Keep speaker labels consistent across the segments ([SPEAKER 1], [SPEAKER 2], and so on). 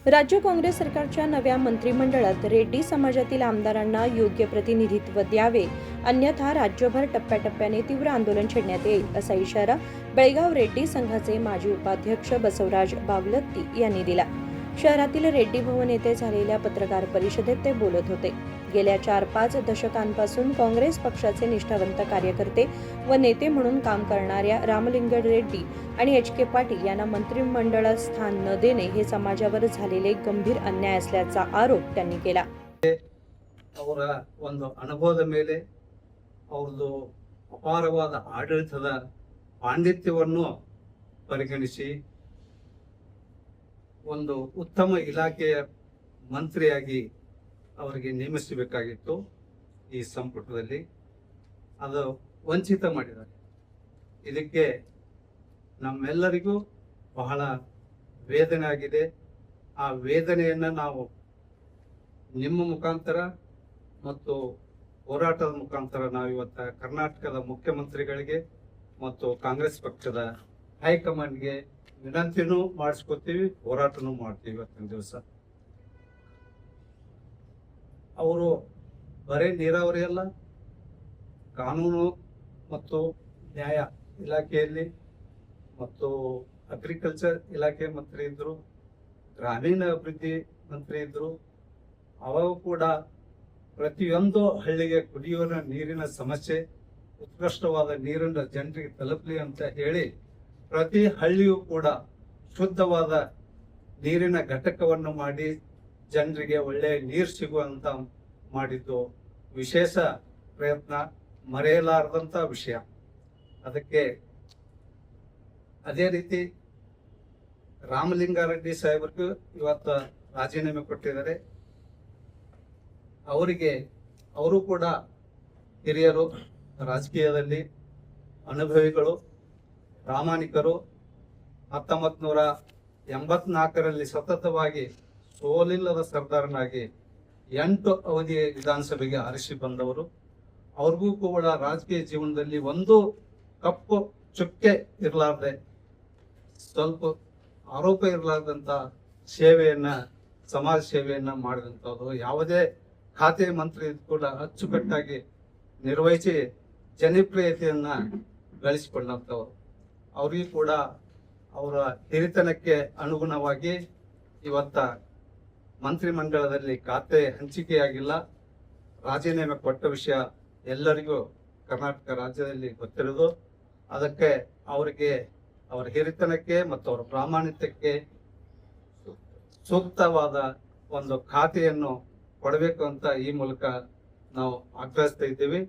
[SPEAKER 1] राज्य काँग्रेस सरकारच्या नव्या मंत्रिमंडळात रेड्डी समाजातील आमदारांना योग्य प्रतिनिधित्व द्यावे, अन्यथा राज्यभर टप्प्याटप्प्याने तीव्र आंदोलन छेडण्यात येईल, असा इशारा बेळगाव रेड्डी संघाचे माजी उपाध्यक्ष बसवराज बावलत्ती यांनी दिला. शहरातील रेड्डी भवन येथे झालेल्या पत्रकार परिषदेत ते बोलत होते. गेल्या 4-5 दशकांपासून काँग्रेस पक्षाचे निष्ठावंत कार्यकर्ते व नेते म्हणून काम करणाऱ्या रामलिंगड रेड्डी आणि एच के पाटील यांना मंत्रिमंडळात स्थान न देणे हे समाजावर झालेले गंभीर अन्याय असल्याचा आरोप त्यांनी केला.
[SPEAKER 2] ಅವರ ಒಂದು ಅನುಭವದ ಮೇಲೆ ಅವರದು ಅಪಾರವಾದ ಆಡಳಿತದ ಪಾಂಡಿತ್ಯವನ್ನು ಪರಿಗಣಿಸಿ ಒಂದು ಉತ್ತಮ ಇಲಾಖೆಯ ಮಂತ್ರಿಯಾಗಿ ಅವರಿಗೆ ನೇಮಿಸಬೇಕಾಗಿತ್ತು. ಈ ಸಂಪುಟದಲ್ಲಿ ಅದು ವಂಚಿತ ಮಾಡಿದ್ದಾರೆ. ಇದಕ್ಕೆ ನಮ್ಮೆಲ್ಲರಿಗೂ ಬಹಳ ವೇದನೆ ಆಗಿದೆ. ಆ ವೇದನೆಯನ್ನು ನಾವು ನಿಮ್ಮ ಮುಖಾಂತರ ಮತ್ತು ಹೋರಾಟದ ಮುಖಾಂತರ ನಾವು ಇವತ್ತು ಕರ್ನಾಟಕದ ಮುಖ್ಯಮಂತ್ರಿಗಳಿಗೆ ಮತ್ತು ಕಾಂಗ್ರೆಸ್ ಪಕ್ಷದ ಹೈಕಮಾಂಡ್ಗೆ ವಿನಂತಿನೂ ಮಾಡಿಸ್ಕೊತೀವಿ, ಹೋರಾಟನೂ ಮಾಡ್ತೀವಿ. ಇವತ್ತಿನ ದಿವಸ ಅವರು ಬರೀ ನೀರಾವರಿ ಅಲ್ಲ, ಕಾನೂನು ಮತ್ತು ನ್ಯಾಯ ಇಲಾಖೆಯಲ್ಲಿ ಮತ್ತು ಅಗ್ರಿಕಲ್ಚರ್ ಇಲಾಖೆ ಮಂತ್ರಿ ಇದ್ರು, ಗ್ರಾಮೀಣ ಅಭಿವೃದ್ಧಿ ಮಂತ್ರಿ ಇದ್ರು. ಅವಾಗ ಕೂಡ ಪ್ರತಿಯೊಂದು ಹಳ್ಳಿಗೆ ಕುಡಿಯುವ ನೀರಿನ ಸಮಸ್ಯೆ, ಉತ್ಕೃಷ್ಟವಾದ ನೀರನ್ನು ಜನರಿಗೆ ತಲುಪಲಿ ಅಂತ ಹೇಳಿ ಪ್ರತಿ ಹಳ್ಳಿಯೂ ಕೂಡ ಶುದ್ಧವಾದ ನೀರಿನ ಘಟಕವನ್ನು ಮಾಡಿ ಜನರಿಗೆ ಒಳ್ಳೆಯ ನೀರು ಸಿಗುವಂತ ಮಾಡಿದ್ದು ವಿಶೇಷ ಪ್ರಯತ್ನ, ಮರೆಯಲಾರದಂತ ವಿಷಯ. ಅದಕ್ಕೆ ಅದೇ ರೀತಿ ರಾಮಲಿಂಗಾರೆಡ್ಡಿ ಸಾಹೇಬರಿಗೂ ಇವತ್ತು ರಾಜೀನಾಮೆ ಕೊಟ್ಟಿದ್ದಾರೆ. ಅವರು ಕೂಡ ಹಿರಿಯರು, ರಾಜಕೀಯದಲ್ಲಿ ಅನುಭವಿಗಳು, ಪ್ರಾಮಾಣಿಕರು. 1984ರಲ್ಲಿ ಸತತವಾಗಿ ಸೋಲಿಲ್ಲದ ಸರ್ದಾರನಾಗಿ 8 ಅವಧಿಯ ವಿಧಾನಸಭೆಗೆ ಆರಿಸಿ ಬಂದವರು. ಅವ್ರಿಗೂ ಕೂಡ ರಾಜಕೀಯ ಜೀವನದಲ್ಲಿ ಒಂದು ಕಪ್ಪು ಚುಕ್ಕೆ ಇರಲಾರ್ದೆ, ಸ್ವಲ್ಪ ಆರೋಪ ಇರಲಾರ್ದಂತ ಸೇವೆಯನ್ನ, ಸಮಾಜ ಸೇವೆಯನ್ನ ಮಾಡಿದಂಥವ್ರು. ಯಾವುದೇ ಖಾತೆ ಮಂತ್ರಿ ಕೂಡ ಅಚ್ಚುಕಟ್ಟಾಗಿ ನಿರ್ವಹಿಸಿ ಜನಪ್ರಿಯತೆಯನ್ನ ಗಳಿಸಿಕೊಂಡಂಥವ್ರು. ಅವ್ರಿಗೂ ಕೂಡ ಅವರ ಹಿರಿತನಕ್ಕೆ ಅನುಗುಣವಾಗಿ ಇವತ್ತ ಮಂತ್ರಿಮಂಡಲದಲ್ಲಿ ಖಾತೆ ಹಂಚಿಕೆಯಾಗಿಲ್ಲ. ರಾಜೀನಾಮೆ ಕೊಟ್ಟ ವಿಷಯ ಎಲ್ಲರಿಗೂ ಕರ್ನಾಟಕ ರಾಜ್ಯದಲ್ಲಿ ಗೊತ್ತಿರೋದು. ಅದಕ್ಕೆ ಅವರಿಗೆ ಅವರ ಹಿರಿತನಕ್ಕೆ ಮತ್ತು ಅವರ ಪ್ರಾಮಾಣಿಕತೆಗೆ ಸೂಕ್ತವಾದ ಒಂದು ಖಾತೆಯನ್ನು ಕೊಡಬೇಕು ಅಂತ ಈ ಮೂಲಕ ನಾವು ಆಗ್ರಹಿಸ್ತಾ ಇದ್ದೀವಿ.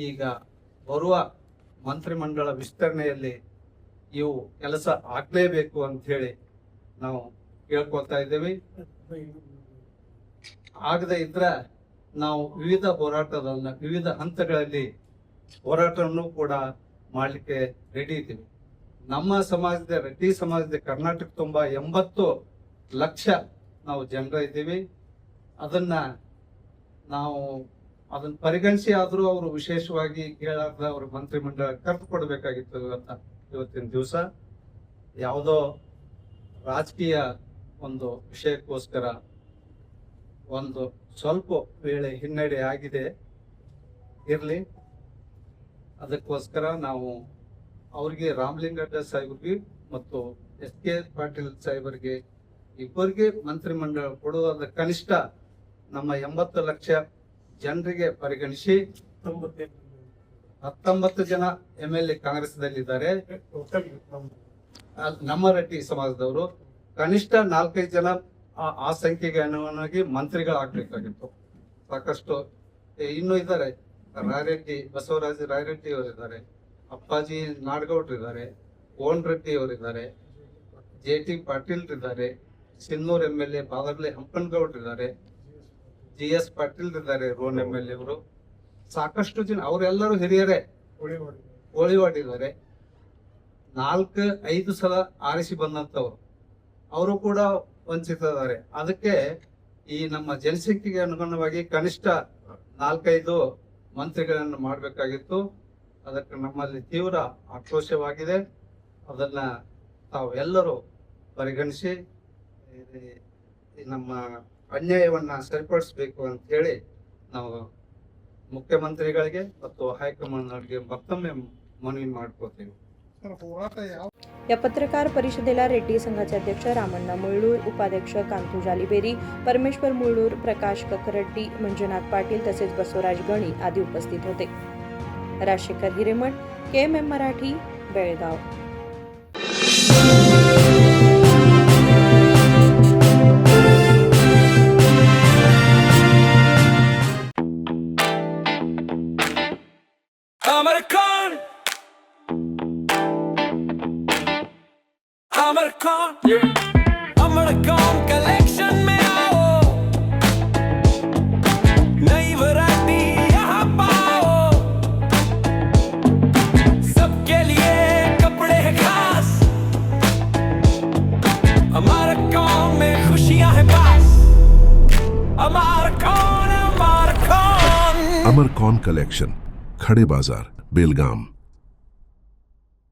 [SPEAKER 2] ಈಗ ಬರುವ ಮಂತ್ರಿಮಂಡಲ ವಿಸ್ತರಣೆಯಲ್ಲಿ ಇವು ಕೆಲಸ ಆಗ್ಲೇಬೇಕು ಅಂತ ಹೇಳಿ ನಾವು ಕೇಳ್ಕೊಳ್ತಾ ಇದ್ದೀವಿ. ಆಗದೆ ಇದ್ರೆ ನಾವು ವಿವಿಧ ಹಂತಗಳಲ್ಲಿ ಹೋರಾಟವನ್ನು ಕೂಡ ಮಾಡಲಿಕ್ಕೆ ರೆಡಿ ಇದ್ದೀವಿ. ನಮ್ಮ ಸಮಾಜದ, ರೆಡ್ಡಿ ಸಮಾಜದ ಕರ್ನಾಟಕ ತುಂಬ 80 ಲಕ್ಷ ನಾವು ಜನರ ಇದ್ದೀವಿ. ಅದನ್ನ ಪರಿಗಣಿಸಿ ಆದ್ರೂ ಅವರು ವಿಶೇಷವಾಗಿ ಕೇಳಾರ್ದ ಅವ್ರ ಮಂತ್ರಿಮಂಡಲ ಕರೆದು ಕೊಡಬೇಕಾಗಿತ್ತು. ಇವತ್ತಿನ ದಿವಸ ಯಾವುದೋ ರಾಜಕೀಯ ಒಂದು ವಿಷಯಕ್ಕೋಸ್ಕರ ಒಂದು ಸ್ವಲ್ಪ ವೇಳೆ ಹಿನ್ನಡೆ ಆಗಿದೆ, ಇರಲಿ. ಅದಕ್ಕೋಸ್ಕರ ನಾವು ಅವ್ರಿಗೆ, ರಾಮಲಿಂಗಡ್ಡ ಸಾಹೇಬ್ರಿಗೆ ಮತ್ತು ಎಸ್ ಕೆ ಪಾಟೀಲ್ ಸಾಹೇಬರಿಗೆ ಇಬ್ಬರಿಗೆ ಮಂತ್ರಿಮಂಡಲ ಕೊಡುವುದಾದ ಕನಿಷ್ಠ ನಮ್ಮ 80 ಲಕ್ಷ ಜನರಿಗೆ ಪರಿಗಣಿಸಿ 19 ಜನ MLA ಕಾಂಗ್ರೆಸ್ದಲ್ಲಿದ್ದಾರೆ. ನಮ್ಮ ರೆಡ್ಡಿ ಸಮಾಜದವರು ಕನಿಷ್ಠ 4-5 ಜನ ಆ ಸಂಖ್ಯೆಗೆ ಅನುಗುಣವಾಗಿ ಮಂತ್ರಿಗಳಾಗಬೇಕಾಗಿತ್ತು. ಸಾಕಷ್ಟು ಇನ್ನೂ ಇದ್ದಾರೆ. ರಾಯರೆಡ್ಡಿ, ಬಸವರಾಜ ರಾಯರೆಡ್ಡಿ ಅವರಿದ್ದಾರೆ, ಅಪ್ಪಾಜಿ ನಾಡಗೌಡ್ರು ಇದ್ದಾರೆ, ಕೋನ್ ರೆಡ್ಡಿ ಅವರಿದ್ದಾರೆ, JT ಪಾಟೀಲ್ ಇದ್ದಾರೆ, ಸಿನ್ನೂರ್ MLA ಬಾದರ್ಲೆ ಹಂಪನಗೌಡ್ರು ಇದ್ದಾರೆ, GS ಪಾಟೀಲ್ ಇದ್ದಾರೆ, ರೋನ್ MLA ಅವರು. ಸಾಕಷ್ಟು ಜನ ಅವರೆಲ್ಲರೂ ಹಿರಿಯರೇ, ಓಳಿವಾಡಿದ್ದಾರೆ. 4-5 ಸಲ ಆರಿಸಿ ಬಂದಂತವ್ರು, ಅವರು ಕೂಡ ವಂಚಿತರಿದ್ದಾರೆ. ಅದಕ್ಕೆ ಈ ನಮ್ಮ ಜನಸಂಖ್ಯೆಗೆ ಅನುಗುಣವಾಗಿ ಕನಿಷ್ಠ 4-5 ಮಂತ್ರಿಗಳನ್ನು ಮಾಡಬೇಕಾಗಿತ್ತು. ಅದಕ್ಕೆ ನಮ್ಮಲ್ಲಿ ತೀವ್ರ ಆಕ್ರೋಶವಾಗಿದೆ. ಅದನ್ನ ತಾವು ಎಲ್ಲರೂ ಪರಿಗಣಿಸಿ ಈ ನಮ್ಮ ಅನ್ಯಾಯವನ್ನ ಸರಿಪಡಿಸಬೇಕು ಅಂತ ಹೇಳಿ ನಾವು ಮುಖ್ಯಮಂತ್ರಿಗಳಿಗೆ ಮತ್ತು ಹೈಕಮಾಂಡ್ಗೆ ಮತ್ತೊಮ್ಮೆ ಮನವಿ ಮಾಡ್ಕೋತೀವಿ.
[SPEAKER 1] या पत्रकार परिषदेला रेड्डी संघाचे अध्यक्ष रामण्णा मुळ्ळूर, उपाध्यक्ष कांतू जालिबेरी, परमेश्वर मुळ्ळूर, प्रकाश ककरड्डी, मंजुनाथ पाटील तसेच बसवराज गणी आदी उपस्थित होते. राजशेखर हिरेमठ, KMM मराठी, बेळगाव.
[SPEAKER 3] अमरकॉन कलेक्शन में आओ, नई वैरायटी यहाँ पाओ, सबके लिए कपड़े हैं खास, अमरकॉन में खुशियाँ हैं पास, अमरकॉन अमरकॉन
[SPEAKER 4] अमरकॉन कलेक्शन, खड़े बाजार, बेलगाम.